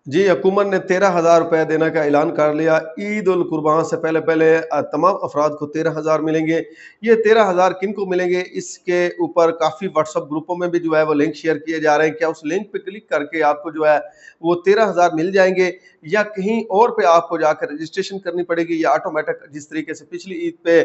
जी, हुकूमत ने 13,000 रुपए देने का ऐलान कर लिया। ईद उल कुर्बान से पहले-पहले तमाम अफ़राद को 13,000 मिलेंगे। ये 13,000 किनको मिलेंगे, इसके ऊपर काफ़ी व्हाट्सएप ग्रुपों में भी जो है वो लिंक शेयर किए जा रहे हैं। क्या उस लिंक पे क्लिक करके आपको जो है वो 13,000 मिल जाएँगे या कहीं और पे आपको जाकर रजिस्ट्रेशन करनी पड़ेगी या ऑटोमेटिक जिस तरीके से पिछली ईद पे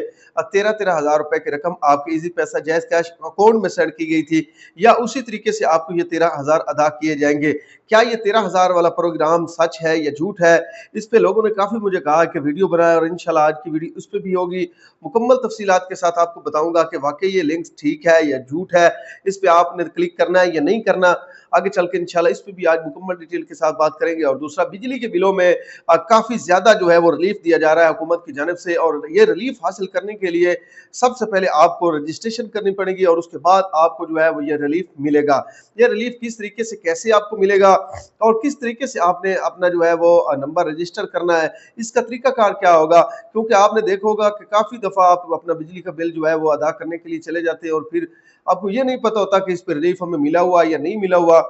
13-13 हज़ार रुपए की रकम आपके ईज़ी पैसा जायज़ कैश अकाउंट में सेंड की गई थी या उसी तरीके से आपको ये 13,000 अदा किए जाएँगे। क्या ये 13,000 वाला प्रोग्राम सच है या झूठ है? इस पे लोगों ने काफ़ी मुझे कहा कि वीडियो बनाएँ और इंशाल्लाह आज की वीडियो उस पे भी होगी। मुकम्मल तफ़सीलात के साथ आपको बताऊँगा कि वाक़ई ये लिंक ठीक है या झूठ है, इस पे आपने क्लिक करना है या नहीं करना। आगे चल के इंशाल्लाह इस पे भी आज मुकम्मल डिटेल के साथ बात करेंगे और दूसरा बिजली के बिलों में काफ़ी ज़्यादा जो है वो रिलीफ़ दिया जा रहा है हुकूमत की जानिब से और ये रिलीफ़ हासिल करने के लिए सबसे पहले आपको रजिस्ट्रेशन करनी पड़ेगी और उसके बाद आपको जो है वो ये रिलीफ़ मिलेगा। ये रिलीफ़ किस तरीके से कैसे आपको मिलेगा और किस तरीके से आपने अपना जो है वो नंबर रजिस्टर करना है, इसका तरीकाकार क्या होगा? क्योंकि आपने देखा होगा कि काफ़ी दफ़ा आप अपना बिजली का बिल जो है वो अदा करने के लिए चले जाते हैं और फिर आपको ये नहीं पता होता कि इस पे रिलीफ़ हमें मिला हुआ है या नहीं मिला हुआ।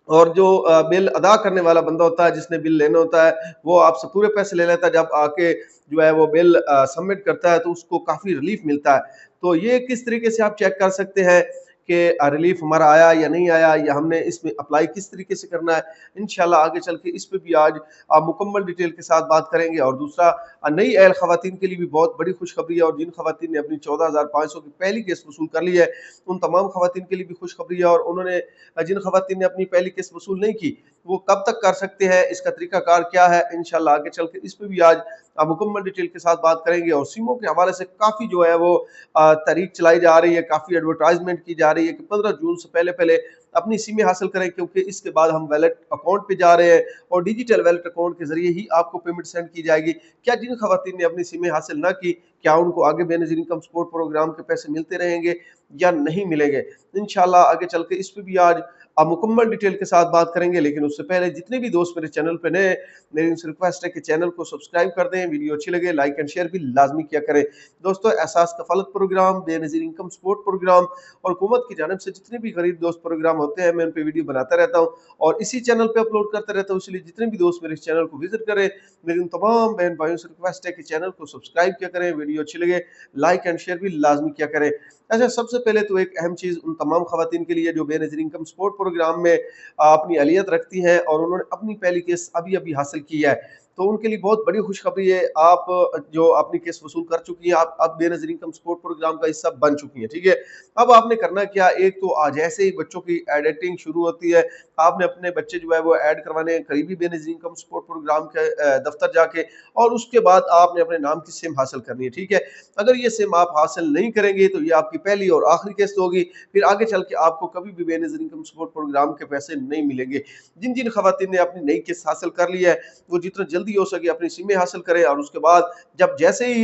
और जो बिल अदा करने वाला बंदा होता है, जिसने बिल लेना होता है, वो आपसे पूरे पैसे ले लेता है। जब आके जो है वो बिल सबमिट करता है, तो उसको काफ़ी रिलीफ़ मिलता है। तो ये किस तरीके से आप चेक कर सकते हैं कि रिलीफ़ हमारा आया या नहीं आया या हमने इसमें अप्लाई किस तरीके से करना है। इंशाल्लाह आगे चल के इस पे भी आज मुकम्मल डिटेल के साथ बात करेंगे और दूसरा नई अहल ख़वातीन के लिए भी बहुत बड़ी खुशखबरी है और जिन ख़वातीन ने अपनी 14,500 की पहली किस्त वसूल कर ली है, उन तमाम ख़वातीन के लिए भी खुशखबरी है और उन्होंने जिन ख़वातीन ने अपनी पहली किस्त वसूल नहीं की, वो कब तक कर सकते हैं, इसका तरीकाकार क्या है, इंशाल्लाह आगे चल के इस पे भी आज मुकम्मल डिटेल के साथ बात करेंगे और सिमों के हवाले से काफ़ी जो है वो तारीख चलाई जा रही है, काफ़ी एडवर्टाइज़मेंट की जा रही है कि 15 जून से पहले-पहले अपनी सिमें हासिल करें क्योंकि इसके बाद हम वैलेट अकाउंट पे जा रहे हैं और डिजिटल वैलेट अकाउंट के ज़रिए ही आपको पेमेंट सेंड की जाएगी। क्या जिन ख़वातीन ने अपनी सिमें हासिल ना की, क्या उनको आगे बेनज़ीर इनकम सपोर्ट प्रोग्राम के पैसे मिलते रहेंगे या नहीं मिलेंगे? इंशाल्लाह आगे चल के इस पे भी आज मुकम्मल डिटेल के साथ बात करेंगे लेकिन उससे पहले जितने भी दोस्त मेरे चैनल पे नए मेरी उनसे रिक्वेस्ट है कि चैनल को सब्सक्राइब कर दें, वीडियो अच्छी लगे लाइक एंड शेयर भी लाज़मी किया करें। दोस्तों Ehsaas Kafalat programme, Benazir income support programme और हुकूमत की जानिब से जितने भी गरीब दोस्त प्रोग्राम होते हैं मैं उन पे वीडियो बनाता रहता हूँ और इसी चैनल पे अपलोड करता रहता हूँ इसलिए जितने भी दोस्त मेरे इस चैनल को विज़िट करें, मेरी उन तमाम बहन भाइयों से रिक्वेस्ट है कि चैनल को सब्सक्राइब किया करें, वीडियो अच्छी लगे लाइक एंड शेयर भी लाज़मी किया करें। अच्छा सबसे पहले तो एक अहम चीज़ उन तमाम ख़वातीन के लिए जो बेनज़ीर इनकम सपोर्ट प्रोग्राम में अपनी अहलियत रखती हैं और उन्होंने अपनी पहली किस्त अभी-अभी हासिल की है। तो उनके लिए बहुत बड़ी खुशखबरी है, आप जो अपनी किस्त वसूल कर चुकी हैं, आप अब बेनज़ीर इनकम सपोर्ट प्रोग्राम का हिस्सा बन चुकी हैं, ठीक है? अब आपने करना क्या, एक तो जैसे ही बच्चों की एडिटिंग शुरू होती है, आपने अपने बच्चे जो है वो ऐड करवाने हैं करीबी बेनज़ीर इनकम सपोर्ट प्रोग्राम के दफ़्तर जाके और उसके बाद आपने अपने नाम की सिम हासिल करनी है, ठीक है? अगर ये सिम आप हासिल नहीं करेंगे, तो ये आपकी पहली और आखिरी किस्त होगी, फिर आगे चल के आपको कभी भी बेनज़ीर इनकम सपोर्ट प्रोग्राम के पैसे नहीं मिलेंगे। जिन-जिन ख़वातीन ने अपनी नई किस्त हासिल कर ली है, वो जितना जल्दी हो सके अपनी सिमें हासिल करें और उसके बाद जब जैसे ही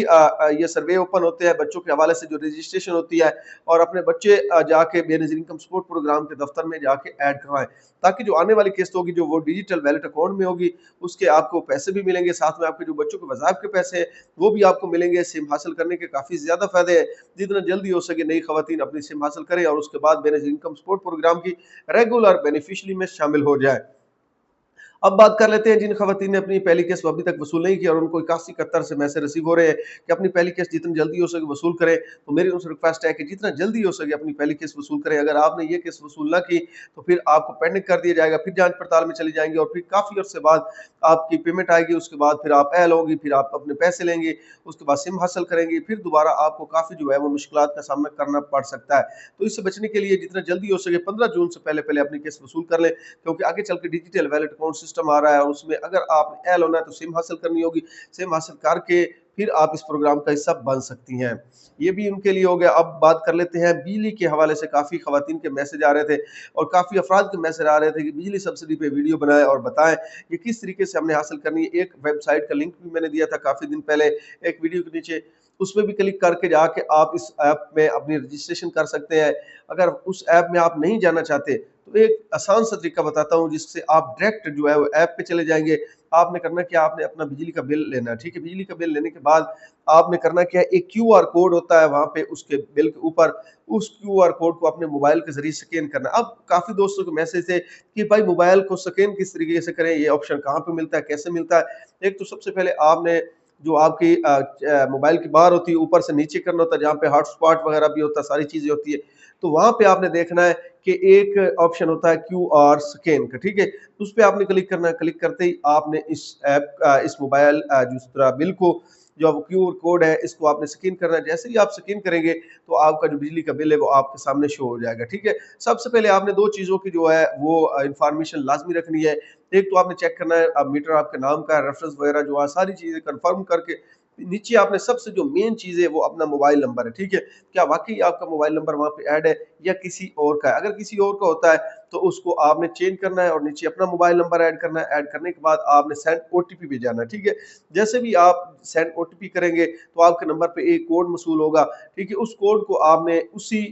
ये सर्वे ओपन होते हैं बच्चों के हवाले से जो रजिस्ट्रेशन होती है और अपने बच्चे जाके बेनज़ीर इनकम सपोर्ट प्रोग्राम के दफ्तर में जाके ऐड करवाएं ताकि जो आने वाली किस्त होगी जो वो डिजिटल वैलेट अकाउंट में होगी उसके आपको पैसे भी मिलेंगे साथ में आपके जो बच्चों के वज़ाइफ के पैसे हैं वो भी आपको मिलेंगे। सिम हासिल करने के काफ़ी ज़्यादा फ़ायदे हैं, जितना जल्दी हो सके नई ख़वातीन अपनी सिम हासिल करें और उसके बाद बेनज़ीर इनकम सपोर्ट प्रोग्राम की रेगुलर बेनिफिशियरी में शामिल हो जाए। अब बात कर लेते हैं जिन ख़वातीन ने अपनी पहली किस्त अभी तक वसूल नहीं की और उनको 81-71 से मैसेज रिसीव हो रहे हैं कि अपनी पहली किस्त जितनी जल्दी हो सके वसूल करें। तो मेरी उनसे रिक्वेस्ट है कि जितना जल्दी हो सके अपनी पहली किस्त वसूल करें। अगर आपने ये किस्त वसूल ना की तो फिर आपको पेंडिंग कर दिया जाएगा, फिर जाँच पड़ताल में चली जाएँगी और फिर काफ़ी अरसे बाद आपकी पेमेंट आएगी, उसके बाद फिर आप अहल होंगी, फिर आप अपने पैसे लेंगे, उसके बाद सिम हासिल करेंगी, फिर दोबारा आपको काफ़ी जो है वो मुश्किलात का सामना करना पड़ सकता है। तो इससे बचने के लिए जितना जल्दी हो सके 15 जून से पहले-पहले अपनी किस्त वसूल कर लें क्योंकि आगे चल के डिजिटल वैलेट अकाउंट सिस्टम आ रहा है और उसमें अगर आपने अहल होना है तो सिम हासिल करनी होगी, सिम हासिल करके फिर आप इस प्रोग्राम का हिस्सा बन सकती हैं। ये भी उनके लिए हो गया। अब बात कर लेते हैं बिजली के हवाले से काफ़ी ख़वातीन के मैसेज आ रहे थे और काफ़ी अफ़राद के मैसेज आ रहे थे कि बिजली सब्सिडी पे वीडियो बनाएँ और बताएँ कि किस तरीके से हमने हासिल करनी है। एक वेबसाइट का लिंक भी मैंने दिया था काफ़ी दिन पहले एक वीडियो के नीचे, उसमें भी क्लिक करके जाके आप इस ऐप में अपनी रजिस्ट्रेशन कर सकते हैं। अगर उस ऐप में आप नहीं जाना चाहते तो एक आसान सा तरीका बताता हूँ जिससे आप डायरेक्ट जो है वो ऐप पे चले जाएँगे। आपने करना क्या, आपने अपना बिजली का बिल लेना है, ठीक है? बिजली का बिल लेने के बाद आपने करना क्या है, एक क्यूआर कोड होता है वहाँ पे उसके बिल के ऊपर, उस क्यूआर कोड को अपने मोबाइल के ज़रिए स्कैन करना है। अब काफ़ी दोस्तों के मैसेज थे कि भाई मोबाइल को स्कैन किस तरीके से करें, ये ऑप्शन कहाँ पे मिलता है, कैसे मिलता है? एक तो सबसे पहले आपने जो आपकी मोबाइल की बार होती है, ऊपर से नीचे करना होता है, जहाँ पे हॉटस्पॉट वगैरह भी होता है, सारी चीज़ें होती है। तो वहाँ पे आपने देखना है कि एक ऑप्शन होता है क्यूआर स्कैन का, ठीक है? उस पे आपने क्लिक करना है, क्लिक करते ही आपने इस ऐप इस मोबाइल दूसरा बिल को जो क्यूआर कोड है, इसको आपने स्कैन करना है। जैसे ही आप स्कैन करेंगे, तो आपका जो बिजली का बिल है, वो आपके सामने शो हो जाएगा, ठीक है? सबसे पहले आपने 2 चीज़ों की जो है वो इन्फॉर्मेशन लाज़मी रखनी है। एक तो आपने चेक करना है मीटर आपके नाम का है, रेफ़रेंस वगैरह जो है सारी चीज़ें कन्फर्म करके नीचे आपने सबसे जो मेन चीज़ है वो अपना मोबाइल नंबर है, ठीक है? क्या वाक़ई आपका मोबाइल नंबर वहाँ पे ऐड है या किसी और का है? अगर किसी और का होता है तो उसको आपने चेंज करना है और नीचे अपना मोबाइल नंबर ऐड करना है। ऐड करने के बाद आपने सेंड ओटीपी पे जाना है, ठीक है? जैसे भी आप सेंड ओटीपी करेंगे तो आपके नंबर पे एक कोड मौसूल होगा, ठीक है? उस कोड को आपने उसी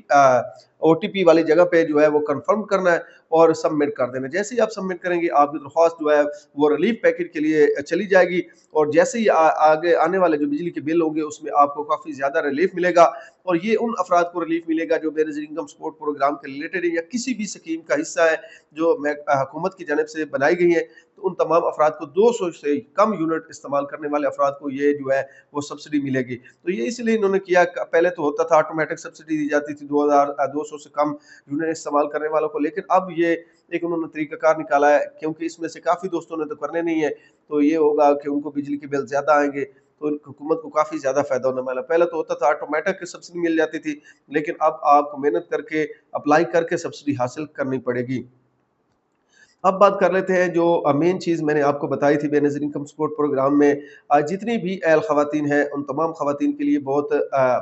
ओटीपी वाली जगह पे जो है वो कन्फर्म करना है और सबमिट कर देना है। जैसे ही आप सबमिट करेंगे आपकी दरख्वास्त जो है वो रिलीफ पैकेज के लिए चली जाएगी और जैसे ही आगे आने वाले जो बिजली के बिल होंगे उसमें आपको काफ़ी ज़्यादा रिलीफ मिलेगा और ये उन अफराद को रिलीफ मिलेगा जो बेनज़ीर इनकम सपोर्ट प्रोग्राम के रिलेटेड है या किसी भी स्कीम का हिस्सा है जो हुकूमत की जानिब से बनाई गई है। तो उन तमाम अफराद को 200 से कम यूनिट इस्तेमाल करने वाले अफराद को ये जो है वो सब्सिडी मिलेगी। तो ये इसलिए इन्होंने किया, पहले तो होता था ऑटोमेटिक सब्सिडी दी जाती थी 2,200 से कम यूनिट इस्तेमाल करने वालों को, लेकिन अब ये एक उन्होंने तरीकाकार निकाला है क्योंकि इसमें से काफ़ी दोस्तों ने तो करने नहीं है, तो ये होगा कि उनको बिजली के बिल ज़्यादा आएँगे, तो हुकूमत को काफ़ी ज़्यादा फ़ायदा होने वाला है। पहले तो होता था ऑटोमेटिक सब्सिडी मिल जाती थी, लेकिन अब आपको मेहनत करके अप्लाई करके सब्सिडी हासिल करनी पड़ेगी। अब बात कर लेते हैं जो मेन चीज़ मैंने आपको बताई थी बेनज़ीर इनकम सपोर्ट प्रोग्राम में जितनी भी अहल ख़वातीन हैं, उन तमाम ख़वातीन के लिए बहुत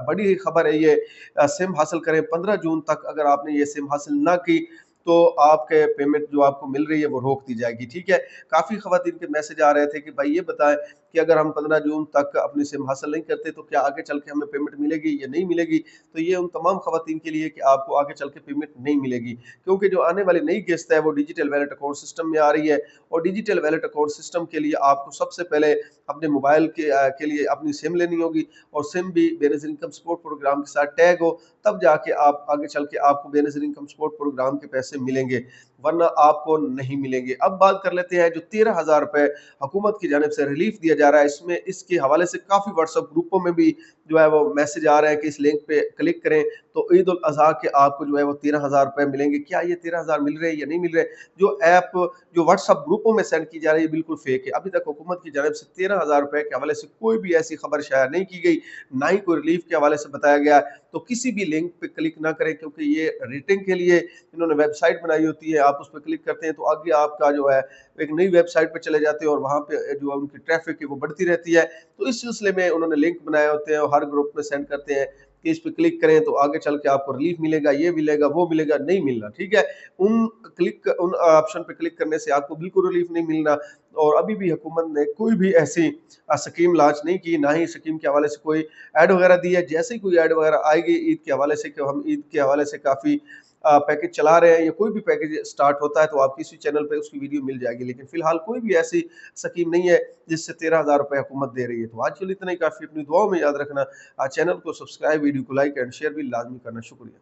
बड़ी खबर है ये। सिम हासिल करें 15 जून तक अगर आपने ये सिम हासिल ना की, तो आपके पेमेंट जो आपको मिल रही है वो रोक दी जाएगी, ठीक है? काफ़ी ख़वातीन के मैसेज आ रहे थे कि भाई ये बताएँ कि अगर हम 15 जून तक अपनी सिम हासिल नहीं करते तो क्या आगे चल के हमें पेमेंट मिलेगी या नहीं मिलेगी? तो ये उन तमाम ख़वातीन के लिए कि आपको आगे चल के पेमेंट नहीं मिलेगी। क्योंकि जो आने वाली नई किस्त है वो डिजिटल वैलेट अकाउंट सिस्टम में आ रही है और डिजिटल वैलेट अकाउंट सिस्टम के लिए आपको सबसे पहले अपने मोबाइल के लिए अपनी सिम लेनी होगी और सिम भी बेनज़ीर इनकम सपोर्ट प्रोग्राम के साथ टैग हो, तब जाके आप आगे चल के आपको बेनज़ीर इनकम सपोर्ट प्रोग्राम के पैसे मिलेंगे, वरना आपको नहीं मिलेंगे। अब बात कर लेते हैं जो 13,000 रुपए हुकूमत की जानिब से रिलीफ दिया जा रहा है, इसमें इसके हवाले से काफ़ी व्हाट्सएप ग्रुपों में भी जो है वो मैसेज आ रहे हैं कि इस लिंक पे क्लिक करें तो ईद उल अज़हा के आपको जो है वो 13,000 रुपए मिलेंगे। क्या ये 13,000 मिल रहे हैं या नहीं मिल रहे? जो ऐप जो व्हाट्सएप ग्रुपों में सेंड की जा रही है बिल्कुल फेक है। अभी तक हुकूमत की जानिब से 13,000 रुपए के हवाले से कोई भी ऐसी खबर शाया नहीं की गई, ना ही कोई रिलीफ के हवाले से बताया गया है। तो किसी भी लिंक पे क्लिक ना करें क्योंकि ये रेटिंग के लिए इन्होंने वेबसाइट बनाई होती है, आप उस पे क्लिक करते हैं तो आगे आपका जो है एक नई वेबसाइट पे चले जाते हैं और वहाँ पे जो है उनकी ट्रैफ़िक है वो बढ़ती रहती है। तो इस सिलसिले में उन्होंने लिंक बनाए होते हैं और हर ग्रुप में सेंड करते हैं कि इस पे क्लिक करें तो आगे चल के आपको रिलीफ मिलेगा, ये मिलेगा, वो मिलेगा, नहीं मिलना, ठीक है? उन ऑप्शन पे क्लिक करने से आपको बिल्कुल रिलीफ नहीं मिलना और अभी भी हुकूमत ने कोई भी ऐसी स्कीम लॉन्च नहीं की, ना ही स्कीम के हवाले से कोई ऐड वगैरह दी है। जैसे ही कोई ऐड वगैरह आएगी ईद के हवाले से कि हम ईद के हवाले से काफ़ी पैकेज चला रहे हैं या कोई भी पैकेज स्टार्ट होता है तो आपको इसी चैनल पे उसकी वीडियो मिल जाएगी। लेकिन फ़िलहाल कोई भी ऐसी स्कीम नहीं है जिससे 13,000 रुपए हुकूमत दे रही है। तो आज के लिए इतना ही काफ़ी, अपनी दुआओं में याद रखना। चैनल को सब्सक्राइब, वीडियो को लाइक एंड शेयर भी लाज़मी करना। शुक्रिया।